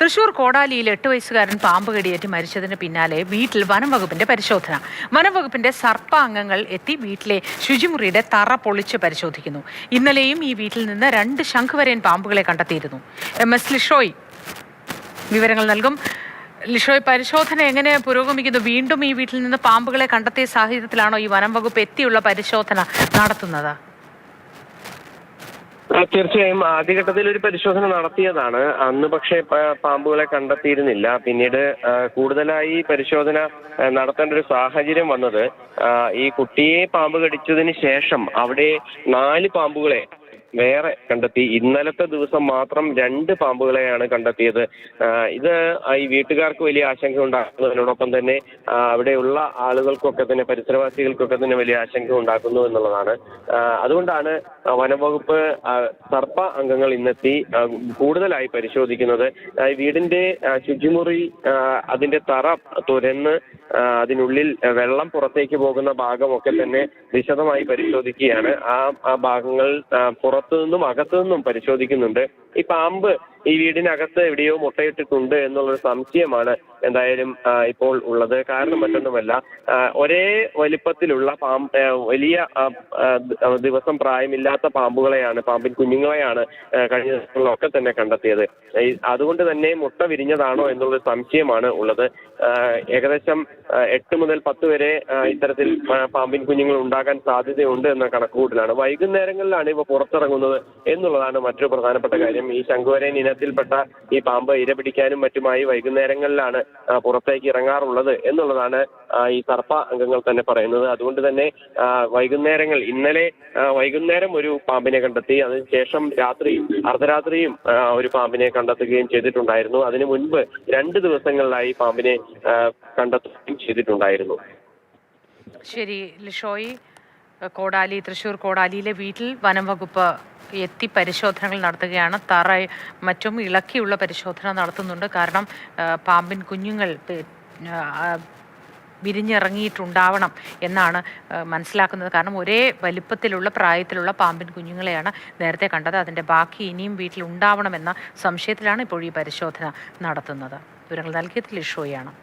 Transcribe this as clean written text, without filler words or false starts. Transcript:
തൃശൂർ കോടാലിയിൽ 8 വയസ്സുകാരൻ പാമ്പ് കടിയേറ്റ് മരിച്ചതിന് പിന്നാലെ വീട്ടിൽ വനം വകുപ്പിന്റെ പരിശോധന. വനം വകുപ്പിന്റെ സർപ്പാംഗങ്ങൾ എത്തി വീട്ടിലെ ശുചിമുറിയുടെ തറ പൊളിച്ച് പരിശോധിക്കുന്നു. ഇന്നലെയും ഈ വീട്ടിൽ നിന്ന് 2 ശംഖുവരയൻ പാമ്പുകളെ കണ്ടെത്തിയിരുന്നു. MS ലിഷോയ് വിവരങ്ങൾ നൽകും. ലിഷോയ്, പരിശോധന എങ്ങനെ പുരോഗമിക്കുന്നു? വീണ്ടും ഈ വീട്ടിൽ നിന്ന് പാമ്പുകളെ കണ്ടെത്തിയ സാഹചര്യത്തിലാണോ ഈ വനം വകുപ്പ് എത്തിയുള്ള പരിശോധന നടത്തുന്നത്? തീർച്ചയായും ആദ്യഘട്ടത്തിൽ ഒരു പരിശോധന നടത്തിയതാണ്. അന്ന് പക്ഷേ പാമ്പുകളെ കണ്ടെത്തിയിരുന്നില്ല. പിന്നീട് കൂടുതലായി പരിശോധന നടത്തേണ്ട ഒരു സാഹചര്യം വന്നത് ഈ കുട്ടിയെ പാമ്പ് കടിച്ചതിന് ശേഷം അവിടെ 4 പാമ്പുകളെ വേറെ കണ്ടെത്തി. ഇന്നലത്തെ ദിവസം മാത്രം 2 പാമ്പുകളെയാണ് കണ്ടെത്തിയത്. ഇത് ഈ വീട്ടുകാർക്ക് വലിയ ആശങ്ക ഉണ്ടാക്കുന്നതിനോടൊപ്പം തന്നെ അവിടെയുള്ള ആളുകൾക്കൊക്കെ തന്നെ, പരിസരവാസികൾക്കൊക്കെ തന്നെ വലിയ ആശങ്ക ഉണ്ടാക്കുന്നു എന്നുള്ളതാണ്. അതുകൊണ്ടാണ് വനംവകുപ്പ് സർപ്പ അംഗങ്ങൾ ഇന്നെത്തി കൂടുതലായി പരിശോധിക്കുന്നത്. വീടിന്റെ ശുചിമുറി, അതിന്റെ തറ തുരന്ന് അതിനുള്ളിൽ വെള്ളം പുറത്തേക്ക് പോകുന്ന ഭാഗമൊക്കെ തന്നെ വിശദമായി പരിശോധിക്കുകയാണ്. ആ ഭാഗങ്ങൾ പുറത്തു നിന്നും അകത്തു നിന്നും പരിശോധിക്കുന്നുണ്ട്. ഈ പാമ്പ് ഈ വീടിനകത്ത് എവിടെയോ മുട്ടയിട്ടിട്ടുണ്ട് എന്നുള്ളൊരു സംശയമാണ് എന്തായാലും ഇപ്പോൾ ഉള്ളത്. കാരണം മറ്റൊന്നുമല്ല, ഒരേ വലിപ്പത്തിലുള്ള വലിയ ദിവസം പ്രായമില്ലാത്ത പാമ്പിൻ കുഞ്ഞുങ്ങളെയാണ് കഴിഞ്ഞ ദിവസങ്ങളിലൊക്കെ തന്നെ കണ്ടെത്തിയത്. അതുകൊണ്ട് തന്നെ മുട്ട വിരിഞ്ഞതാണോ എന്നുള്ളൊരു സംശയമാണ് ഉള്ളത്. ഏകദേശം 8 മുതൽ 10 വരെ ഇത്തരത്തിൽ പാമ്പിൻ കുഞ്ഞുങ്ങൾ ഉണ്ടാകാൻ സാധ്യതയുണ്ട് എന്ന കണക്കുകൂട്ടലാണ്. വൈകുന്നേരങ്ങളിലാണ് ഇവ പുറത്തിറങ്ങുന്നത് എന്നുള്ളതാണ് മറ്റൊരു പ്രധാനപ്പെട്ട കാര്യം. ഈ ശംഖുവരയൻ ഇനത്തിൽപ്പെട്ട ഈ പാമ്പ് ഇര പിടിക്കാനും മറ്റുമായി വൈകുന്നേരങ്ങളിലാണ് പുറത്തേക്ക് ഇറങ്ങാറുള്ളത് എന്നുള്ളതാണ് ഈ സർപ്പ അംഗങ്ങൾ തന്നെ പറയുന്നത്. അതുകൊണ്ട് തന്നെ ഇന്നലെ വൈകുന്നേരം ഒരു പാമ്പിനെ കണ്ടെത്തി. അതിനുശേഷം അർദ്ധരാത്രിയും ഒരു പാമ്പിനെ കണ്ടെത്തുകയും ചെയ്തിട്ടുണ്ടായിരുന്നു. അതിനു മുൻപ് 2 ദിവസങ്ങളിലായി പാമ്പിനെ കണ്ടെത്തുകയും ചെയ്തിട്ടുണ്ടായിരുന്നു. ശരി ലിഷോയ്, തൃശൂർ കോടാലിയിലെ വീട്ടിൽ വനം വകുപ്പ് എത്തി പരിശോധനകൾ നടത്തുകയാണ്. തറ മറ്റും ഇളക്കിയുള്ള പരിശോധന നടത്തുന്നുണ്ട്. കാരണം പാമ്പിൻ കുഞ്ഞുങ്ങൾ വിരിഞ്ഞിറങ്ങിയിട്ടുണ്ടാവണം എന്നാണ് മനസ്സിലാക്കുന്നത്. കാരണം ഒരേ വലിപ്പത്തിലുള്ള പ്രായത്തിലുള്ള പാമ്പിൻ കുഞ്ഞുങ്ങളെയാണ് നേരത്തെ കണ്ടത്. അതിൻ്റെ ബാക്കി ഇനിയും വീട്ടിൽ ഉണ്ടാവണമെന്ന സംശയത്തിലാണ് ഇപ്പോൾ ഈ പരിശോധന നടത്തുന്നത്. വിവരങ്ങൾ നൽകിയത് ലിഷോയാണ്.